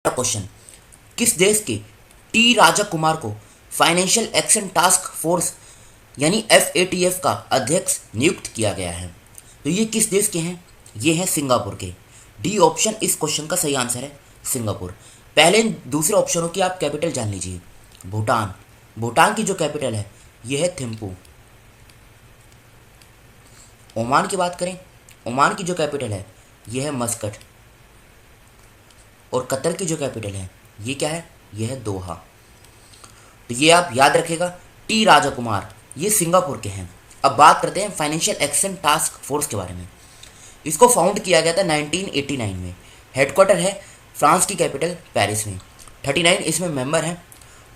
Question, किस देश के टी राजा कुमार को फाइनेंशियल एक्शन टास्क फोर्स यानी FATF का अध्यक्ष नियुक्त किया गया है? तो ये किस देश के हैं? ये हैं सिंगापुर के। डी ऑप्शन इस क्वेश्चन का सही आंसर है, सिंगापुर। पहले दूसरे ऑप्शनों की आप कैपिटल जान लीजिए। भूटान, भूटान की जो कैपिटल है ये है थिम्पू। ओमान की बात करें, ओमान की जो कैपिटल है ये है मस्कट। और कतर की जो कैपिटल है ये क्या है? ये है दोहा। तो ये आप याद रखेगा, टी राजा कुमार ये सिंगापुर के हैं। अब बात करते हैं फाइनेंशियल एक्शन टास्क फोर्स के बारे में। इसको फाउंड किया गया था 1989 में। हेडक्वार्टर है फ्रांस की कैपिटल पेरिस में। 39 इसमें मेंबर हैं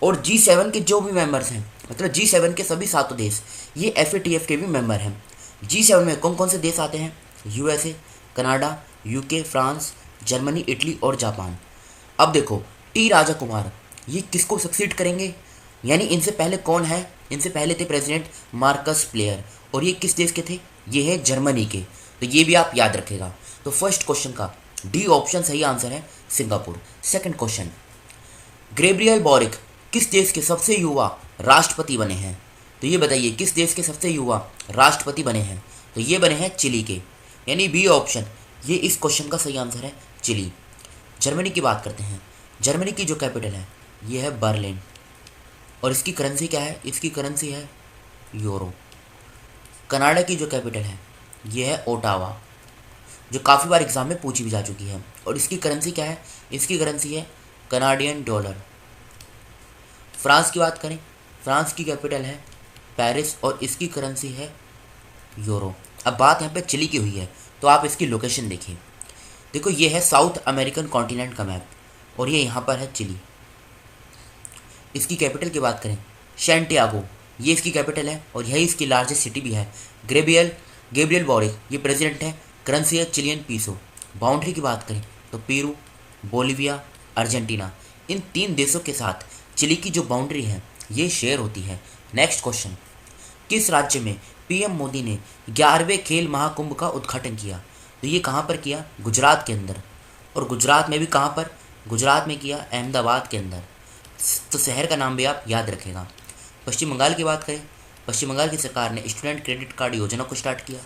और G7 के जो भी मेंबर्स हैं, मतलब G7 के सभी 7 देश ये FATF के भी मेंबर हैं। G7 में कौन कौन से देश आते हैं? USA, Canada, UK, France, Germany, Italy और जापान। अब देखो, टी राजा कुमार ये किसको सक्सीड करेंगे? यानी इनसे पहले कौन है? इनसे पहले थे प्रेसिडेंट मार्कस प्लेयर, और ये किस देश के थे? ये है जर्मनी के। तो ये भी आप याद रखेगा। तो फर्स्ट क्वेश्चन का डी ऑप्शन सही आंसर है, Singapore. Second question, Gabriel boric किस देश के सबसे युवा राष्ट्रपति बने हैं? तो ये बताइए, किस देश के सबसे युवा राष्ट्रपति बने हैं? तो ये बने हैं चिली के, यानी बी ऑप्शन ये इस क्वेश्चन का सही आंसर है, चिली। जर्मनी की बात करते हैं। जर्मनी की जो कैपिटल है ये है बर्लिन, और इसकी करेंसी क्या है? इसकी करेंसी है यूरो। कनाडा की जो कैपिटल है ये है ओटावा, जो काफ़ी बार एग्जाम में पूछी भी जा चुकी है, और इसकी करेंसी क्या है? इसकी करेंसी है कनाडियन डॉलर। फ्रांस की बात करें, फ्रांस की कैपिटल है पेरिस और इसकी करेंसी है यूरो। अब बात यहाँ पे चिली की हुई है, तो आप इसकी लोकेशन देखिए। देखो, ये है साउथ अमेरिकन कॉन्टिनेंट का मैप, और ये यहाँ पर है चिली। इसकी कैपिटल की बात करें, सैंटियागो ये इसकी कैपिटल है, और यही इसकी लार्जेस्ट सिटी भी है। गैब्रियल बोरिक ये प्रेसिडेंट है, करेंसी है चिलियन पीसो। बाउंड्री की बात करें तो पेरू, बोलिविया, अर्जेंटीना, इन 3 देशों के साथ चिली की जो बाउंड्री है ये शेयर होती है। नेक्स्ट क्वेश्चन, किस राज्य में PM मोदी ने 11वें खेल महाकुंभ का उद्घाटन किया? तो ये कहाँ पर किया? गुजरात के अंदर। और गुजरात में भी कहाँ पर? गुजरात में किया अहमदाबाद के अंदर। तो शहर का नाम भी आप याद रखेगा। पश्चिम बंगाल की बात करें, पश्चिम बंगाल की सरकार ने स्टूडेंट क्रेडिट कार्ड योजना को स्टार्ट किया।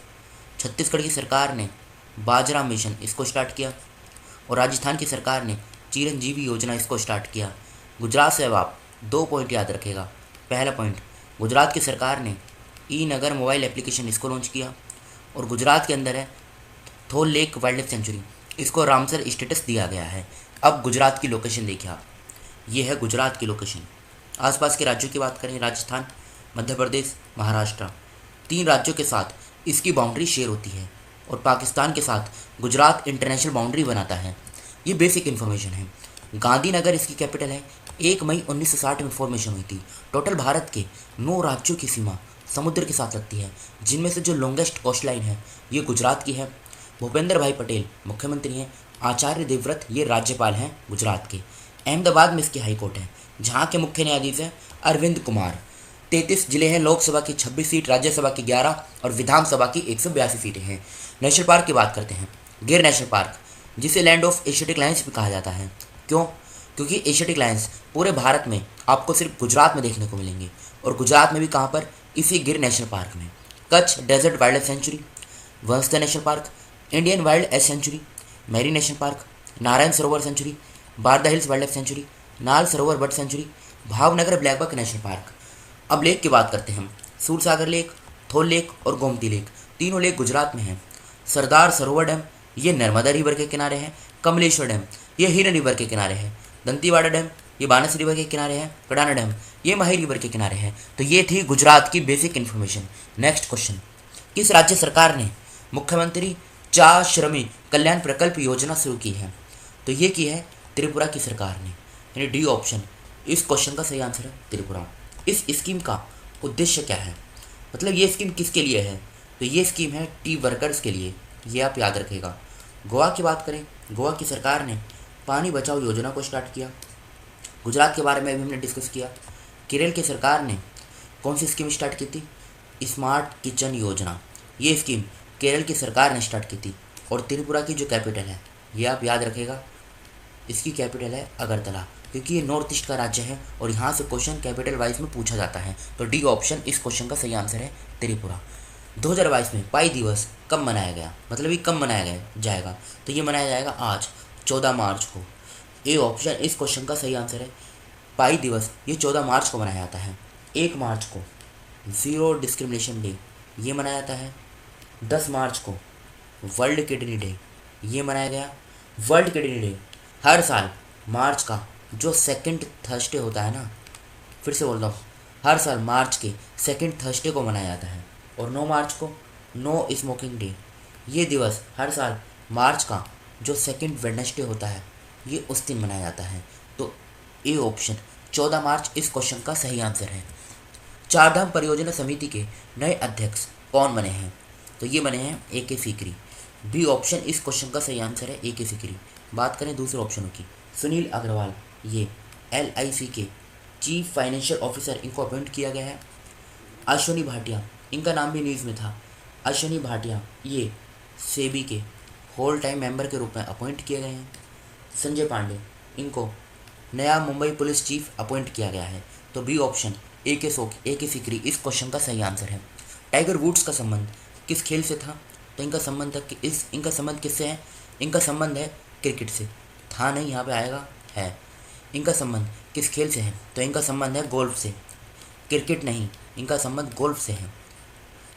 छत्तीसगढ़ की सरकार ने बाजरा मिशन इसको स्टार्ट किया, और राजस्थान की सरकार ने चिरंजीवी योजना इसको स्टार्ट किया। गुजरात से अब आप 2 पॉइंट याद रखेगा। पहला पॉइंट, गुजरात की सरकार ने ई-नगर मोबाइल एप्लीकेशन इसको लॉन्च किया, और गुजरात के अंदर है थोल लेक वाइल्ड लाइफ सेंचुरी, इसको रामसर स्टेटस दिया गया है। अब गुजरात की लोकेशन देखिए आप, ये है गुजरात की लोकेशन। आसपास के राज्यों की बात करें, राजस्थान, मध्य प्रदेश, महाराष्ट्र, 3 राज्यों के साथ इसकी बाउंड्री शेयर होती है, और पाकिस्तान के साथ गुजरात इंटरनेशनल बाउंड्री बनाता है। ये बेसिक इन्फॉर्मेशन है। गांधीनगर इसकी कैपिटल है। 1 मई 1960 में फॉर्मेशन हुई थी। टोटल भारत के 9 राज्यों की सीमा समुद्र के साथ लगती है, जिनमें से जो लॉन्गेस्ट कोस्ट लाइन है ये गुजरात की है। भूपेंद्र भाई पटेल मुख्यमंत्री हैं, आचार्य देवव्रत ये राज्यपाल हैं गुजरात के। अहमदाबाद में इसकी हाई कोर्ट है, जहाँ के मुख्य न्यायाधीश हैं अरविंद कुमार। 33 जिले हैं, लोकसभा की 26 सीट, राज्यसभा की 11 और विधानसभा की 182 सीटें हैं। नेशनल पार्क की बात करते हैं। गिर नेशनल पार्क, जिसे लैंड ऑफ एशियाटिक लायंस भी कहा जाता है। क्यों? क्योंकि एशियाटिक लायंस पूरे भारत में आपको सिर्फ गुजरात में देखने को मिलेंगे, और गुजरात में भी कहाँ पर? इसी गिर नेशनल पार्क में। Kutch desert wildlife sanctuary, Vansda national park, Indian wild ass sanctuary, marine national park, Narayan Sarovar sanctuary, Barda hills wildlife sanctuary, Nal Sarovar bird sanctuary, Bhavnagar blackbuck national park. अब लेक की बात करते हैं। सूरसागर लेक, थोल लेक और गोमती लेक, तीनों लेक गुजरात में हैं। सरदार सरोवर डैम ये नर्मदा रिवर के किनारे है। कमलेश्वर डैम ये हिरन रिवर के किनारे है। दंतीवाड़ा डैम ये बानस रिवर के किनारे है। कडाना डैम ये माही रिवर के किनारे है। तो ये थी गुजरात की बेसिक इन्फॉर्मेशन। नेक्स्ट क्वेश्चन, किस राज्य सरकार ने मुख्यमंत्री चा श्रमिक कल्याण प्रकल्प योजना शुरू की है? तो ये की है त्रिपुरा की सरकार ने, यानी डी ऑप्शन इस क्वेश्चन का सही आंसर है, त्रिपुरा। इस स्कीम का उद्देश्य क्या है? मतलब ये स्कीम किसके लिए है? तो ये स्कीम है टी वर्कर्स के लिए, ये आप याद रखेगा। गोवा की बात करें, गोवा की सरकार ने पानी बचाओ योजना को स्टार्ट किया। गुजरात के बारे में भी हमने डिस्कस किया। केरल की सरकार ने कौन सी स्कीम स्टार्ट की थी? स्मार्ट किचन योजना, ये स्कीम केरल की सरकार ने स्टार्ट की थी। और त्रिपुरा की जो कैपिटल है ये आप याद रखेगा, इसकी कैपिटल है अगरतला, क्योंकि ये नॉर्थ ईस्ट का राज्य है और यहाँ से क्वेश्चन कैपिटल वाइज में पूछा जाता है। तो डी ऑप्शन इस क्वेश्चन का सही आंसर है, त्रिपुरा। 2022 में पाई दिवस कब मनाया गया, मतलब ये कब मनाया गया जाएगा, तो ये मनाया जाएगा आज 14 मार्च को। ए ऑप्शन इस क्वेश्चन का सही आंसर है। पाई दिवस ये 14 मार्च को मनाया जाता है। 1 मार्च को ज़ीरो डिस्क्रिमिनेशन डे ये मनाया जाता है। 10 मार्च को वर्ल्ड किडनी डे ये मनाया गया। वर्ल्ड किडनी डे हर साल मार्च का जो सेकंड थर्सडे होता है ना, फिर से बोलता हूँ, हर साल मार्च के सेकंड थर्सडे को मनाया जाता है। और 9 मार्च को नो स्मोकिंग डे, ये दिवस हर साल मार्च का जो सेकंड वेडनेसडे होता है ये उस दिन मनाया जाता है। तो ए ऑप्शन 14 मार्च इस क्वेश्चन का सही आंसर है। चारधाम परियोजना समिति के नए अध्यक्ष कौन बने हैं, तो ये बने हैं ए के सीकरी। बी ऑप्शन इस क्वेश्चन का सही आंसर है, ए के सीकरी। बात करें दूसरे ऑप्शनों की, सुनील अग्रवाल ये LIC के चीफ फाइनेंशियल ऑफिसर इनको अपॉइंट किया गया है। अश्वनी भाटिया, इनका नाम भी न्यूज़ में था, अश्वनी भाटिया ये सेबी के होल टाइम मेंबर के रूप में अपॉइंट किए गए हैं। संजय पांडे, इनको नया मुंबई पुलिस चीफ अपॉइंट किया गया है। तो बी ऑप्शन ए के सीकरी इस क्वेश्चन का सही आंसर है। टाइगर वुड्स का संबंध किस खेल से था, तो इनका संबंध इनका संबंध किससे है, इनका संबंध है क्रिकेट से। था नहीं, यहाँ पे आएगा है। इनका संबंध किस खेल से है, तो इनका संबंध है गोल्फ से, क्रिकेट नहीं, इनका संबंध गोल्फ से है।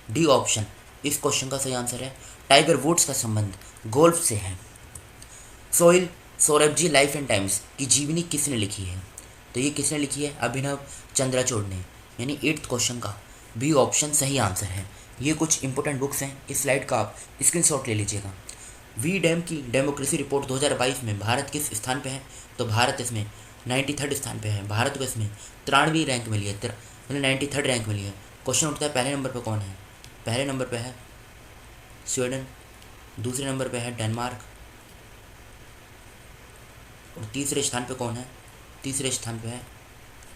डी ऑप्शन इस क्वेश्चन का सही आंसर है, टाइगर वुड्स का संबंध गोल्फ से है। Sohail Saurabh life and times की जीवनी किसने लिखी है, तो ये किसने लिखी है, अभिनव चंद्रचूड़ ने, यानी 8th क्वेश्चन का बी ऑप्शन सही आंसर है। ये कुछ इंपॉर्टेंट बुक्स हैं, इस स्लाइड का आप स्क्रीनशॉट ले लीजिएगा। वी डैम की डेमोक्रेसी रिपोर्ट 2022 में भारत किस स्थान पे है, तो भारत इसमें 93rd स्थान पे है। भारत को इसमें 93वीं रैंक मिली है, मतलब 93rd रैंक मिली है। क्वेश्चन उठता है पहले नंबर पे कौन है, पहले नंबर पे है स्वीडन, दूसरे नंबर पे है डेनमार्क, और तीसरे स्थान पे कौन है, तीसरे स्थान पे है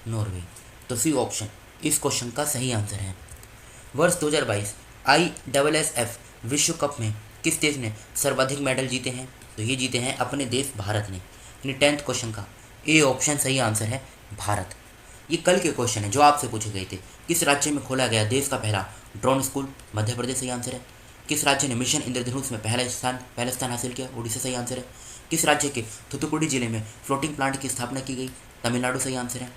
नॉर्वे। तो सी ऑप्शन इस क्वेश्चन का सही आंसर है। वर्ष 2022 ISSF विश्व कप में किस देश ने सर्वाधिक मेडल जीते हैं, तो ये जीते हैं अपने देश भारत ने, यानी 10th क्वेश्चन का ए ऑप्शन सही आंसर है, भारत। ये कल के क्वेश्चन है जो आपसे पूछे गए थे। किस राज्य में खोला गया देश का पहला ड्रोन स्कूल, मध्य प्रदेश सही आंसर है। किस राज्य ने मिशन इंद्रधनुष में पहला स्थान हासिल किया, उड़ीसा सही आंसर है। किस राज्य के थुथुकुडी जिले में फ्लोटिंग प्लांट की स्थापना की गई, तमिलनाडु सही आंसर है।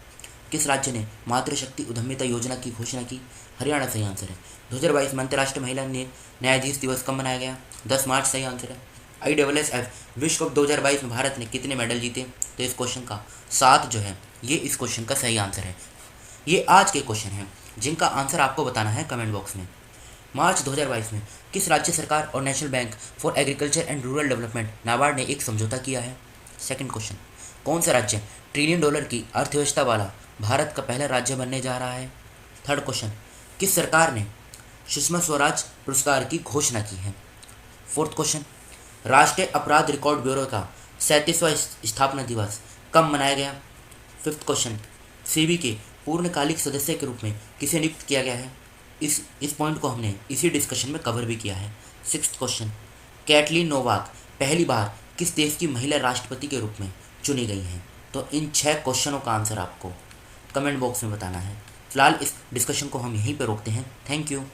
किस राज्य ने मातृशक्ति उद्यमिता योजना की घोषणा की, हरियाणा सही आंसर है। 2022 में अंतर्राष्ट्रीय महिला न्यायाधीश दिवस कब मनाया गया, 10 मार्च सही आंसर है। ISSF विश्व कप 2022 में भारत ने कितने मेडल जीते, तो इस क्वेश्चन का 7 जो है ये इस क्वेश्चन का सही आंसर है। ये आज के क्वेश्चन हैं जिनका आंसर आपको बताना है कमेंट बॉक्स में। मार्च 2022 में किस राज्य सरकार और national bank for agriculture and rural development NABARD ने एक समझौता किया है। सेकंड क्वेश्चन, कौन सा राज्य $1 ट्रिलियन की अर्थव्यवस्था वाला भारत का पहला राज्य बनने जा रहा है। थर्ड क्वेश्चन, किस सरकार ने सुषमा स्वराज पुरस्कार की घोषणा की है। फोर्थ क्वेश्चन, राष्ट्रीय अपराध रिकॉर्ड ब्यूरो का 37वां स्थापना दिवस कब मनाया गया। फिफ्थ क्वेश्चन, सेबी के पूर्णकालिक सदस्य के रूप में किसे नियुक्त किया गया है। इस पॉइंट को हमने इसी डिस्कशन में कवर भी किया है। सिक्स्थ क्वेश्चन, कैटलीन नोवाक पहली बार किस देश की महिला राष्ट्रपति के रूप में चुनी गई हैं। तो इन 6 क्वेश्चनों का आंसर आपको कमेंट बॉक्स में बताना है। फिलहाल इस डिस्कशन को हम यहीं पर रोकते हैं। Thank you.